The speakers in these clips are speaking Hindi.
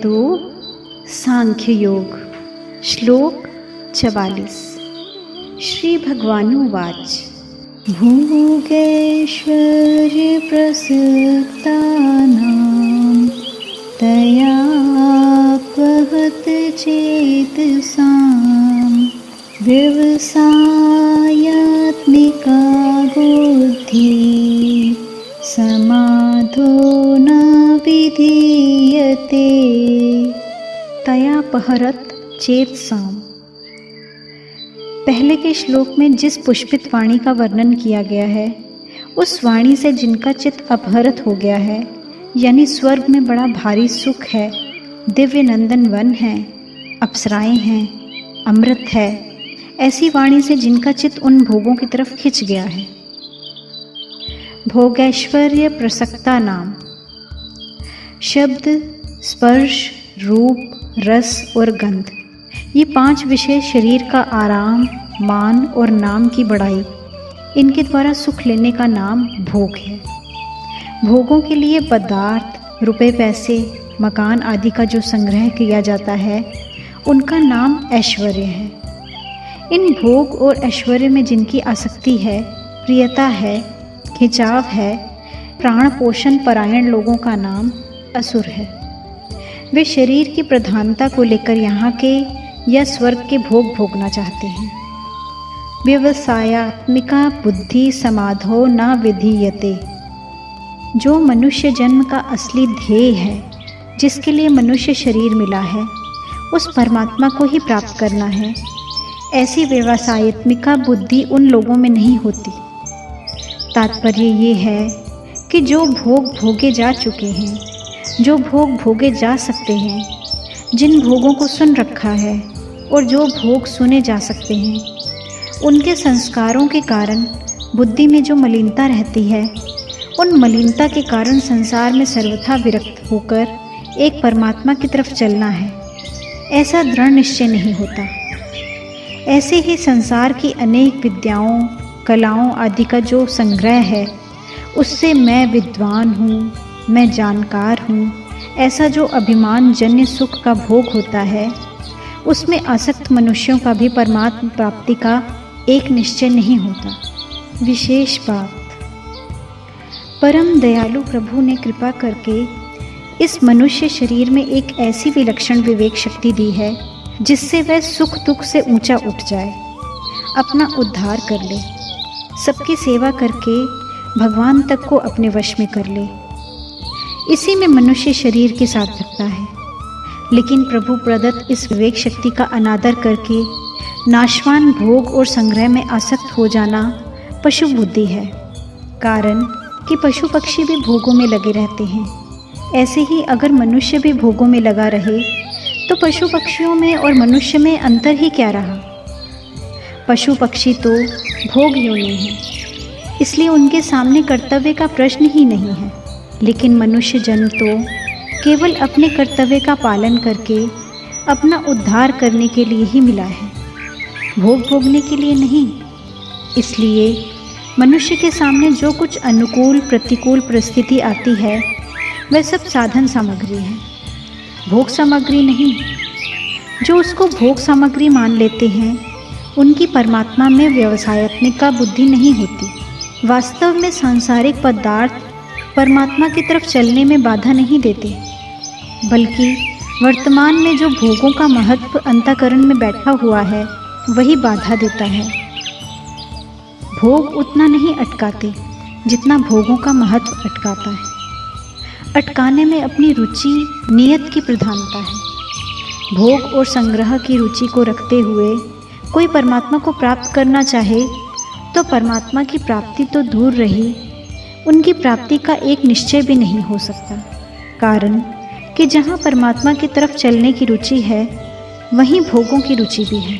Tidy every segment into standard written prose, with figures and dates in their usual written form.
2 सांख्य योग। श्लोक 44। श्री भगवानुवाच भोगैश्वर्य प्रसक्तानां तयापहत चेतसां व्यवसायात्मिका बुद्धिः समाधो न विधीयते। तयापहरत चेतसां। पहले के श्लोक में जिस पुष्पित वाणी का वर्णन किया गया है, उस वाणी से जिनका चित्त अपहृत हो गया है, यानी स्वर्ग में बड़ा भारी सुख है, दिव्य नंदन वन है, अप्सराएं हैं, अमृत है, ऐसी वाणी से जिनका चित्त उन भोगों की तरफ खिंच गया है। भोगैश्वर्य प्रसक्ता नाम। शब्द, स्पर्श, रूप, रस और गंध, ये 5 विषय शरीर का आराम, मान और नाम की बढ़ाई, इनके द्वारा सुख लेने का नाम भोग है। भोगों के लिए पदार्थ, रुपए पैसे, मकान आदि का जो संग्रह किया जाता है, उनका नाम ऐश्वर्य है। इन भोग और ऐश्वर्य में जिनकी आसक्ति है, प्रियता है, खिंचाव है, प्राण पोषण परायण लोगों का नाम असुर है। वे शरीर की प्रधानता को लेकर यहाँ के या स्वर्ग के भोग भोगना चाहते हैं। व्यवसायात्मिका बुद्धि समाधो न विधीयते। जो मनुष्य जन्म का असली ध्येय है, जिसके लिए मनुष्य शरीर मिला है, उस परमात्मा को ही प्राप्त करना है, ऐसी व्यवसायात्मिका बुद्धि उन लोगों में नहीं होती। तात्पर्य ये है कि जो भोग भोगे जा चुके हैं, जो भोग भोगे जा सकते हैं, जिन भोगों को सुन रखा है और जो भोग सुने जा सकते हैं, उनके संस्कारों के कारण बुद्धि में जो मलिनता रहती है, उन मलिनता के कारण संसार में सर्वथा विरक्त होकर एक परमात्मा की तरफ चलना है, ऐसा दृढ़ निश्चय नहीं होता। ऐसे ही संसार की अनेक विद्याओं, कलाओं आदि का जो संग्रह है, उससे मैं विद्वान हूँ, मैं जानकार हूँ, ऐसा जो अभिमान जन्य सुख का भोग होता है, उसमें आसक्त मनुष्यों का भी परमात्मा प्राप्ति का एक निश्चय नहीं होता। विशेष बात, परम दयालु प्रभु ने कृपा करके इस मनुष्य शरीर में एक ऐसी विलक्षण विवेक शक्ति दी है, जिससे वह सुख दुख से ऊंचा उठ जाए, अपना उद्धार कर ले, सबकी सेवा करके भगवान तक को अपने वश में कर ले। इसी में मनुष्य शरीर के साथ रखता है। लेकिन प्रभु प्रदत्त इस विवेक शक्ति का अनादर करके नाशवान भोग और संग्रह में आसक्त हो जाना पशु बुद्धि है। कारण कि पशु पक्षी भी भोगों में लगे रहते हैं। ऐसे ही अगर मनुष्य भी भोगों में लगा रहे तो पशु पक्षियों में और मनुष्य में अंतर ही क्या रहा। पशु पक्षी तो भोग योनि हैं, इसलिए उनके सामने कर्तव्य का प्रश्न ही नहीं है। लेकिन मनुष्य जन्म तो केवल अपने कर्तव्य का पालन करके अपना उद्धार करने के लिए ही मिला है, भोग भोगने के लिए नहीं। इसलिए मनुष्य के सामने जो कुछ अनुकूल प्रतिकूल परिस्थिति आती है, वह सब साधन सामग्री है, भोग सामग्री नहीं। जो उसको भोग सामग्री मान लेते हैं, उनकी परमात्मा में व्यवसायात्मिका बुद्धि नहीं होती। वास्तव में सांसारिक पदार्थ परमात्मा की तरफ चलने में बाधा नहीं देते, बल्कि वर्तमान में जो भोगों का महत्व अंतःकरण में बैठा हुआ है, वही बाधा देता है। भोग उतना नहीं अटकाते जितना भोगों का महत्व अटकाता है। अटकाने में अपनी रुचि, नियत की प्रधानता है। भोग और संग्रह की रुचि को रखते हुए कोई परमात्मा को प्राप्त करना चाहे तो परमात्मा की प्राप्ति तो दूर रही, उनकी प्राप्ति का एक निश्चय भी नहीं हो सकता। कारण कि जहाँ परमात्मा की तरफ चलने की रुचि है, वहीं भोगों की रुचि भी है।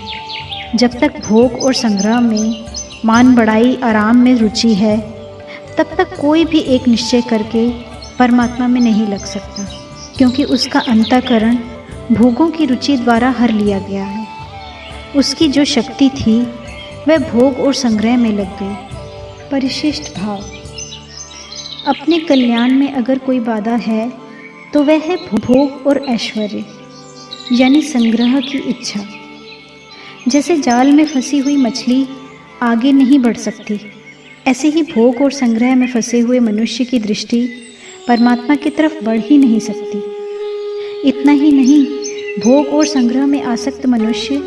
जब तक भोग और संग्रह में, मान बढ़ाई, आराम में रुचि है, तब तक कोई भी एक निश्चय करके परमात्मा में नहीं लग सकता, क्योंकि उसका अंतःकरण भोगों की रुचि द्वारा हर लिया गया है। उसकी जो शक्ति थी वह भोग और संग्रह में लग गई। परिशिष्ट भाव, अपने कल्याण में अगर कोई बाधा है तो वह है भोग और ऐश्वर्य, यानी संग्रह की इच्छा। जैसे जाल में फंसी हुई मछली आगे नहीं बढ़ सकती, ऐसे ही भोग और संग्रह में फंसे हुए मनुष्य की दृष्टि परमात्मा की तरफ बढ़ ही नहीं सकती। इतना ही नहीं, भोग और संग्रह में आसक्त मनुष्य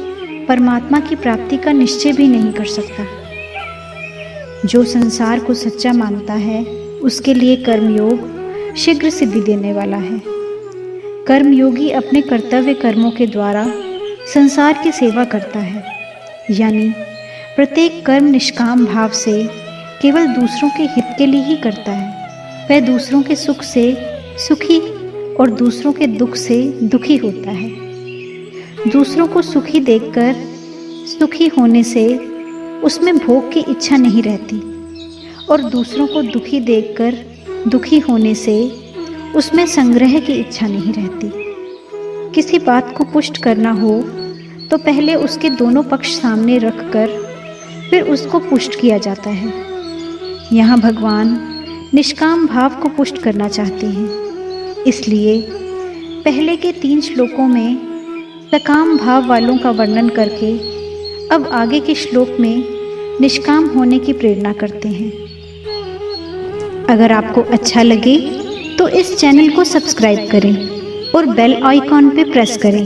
परमात्मा की प्राप्ति का निश्चय भी नहीं कर सकता। जो संसार को सच्चा मानता है, उसके लिए कर्मयोग शीघ्र सिद्धि देने वाला है। कर्मयोगी अपने कर्तव्य कर्मों के द्वारा संसार की सेवा करता है, यानी प्रत्येक कर्म निष्काम भाव से केवल दूसरों के हित के लिए ही करता है। वह दूसरों के सुख से सुखी और दूसरों के दुख से दुखी होता है। दूसरों को सुखी देखकर सुखी होने से उसमें भोग की इच्छा नहीं रहती, और दूसरों को दुखी देखकर दुखी होने से उसमें संग्रह की इच्छा नहीं रहती। किसी बात को पुष्ट करना हो तो पहले उसके दोनों पक्ष सामने रखकर फिर उसको पुष्ट किया जाता है। यहाँ भगवान निष्काम भाव को पुष्ट करना चाहते हैं, इसलिए पहले के 3 श्लोकों में सकाम भाव वालों का वर्णन करके अब आगे के श्लोक में निष्काम होने की प्रेरणा करते हैं। अगर आपको अच्छा लगे तो इस चैनल को सब्सक्राइब करें और बेल आइकॉन पे प्रेस करें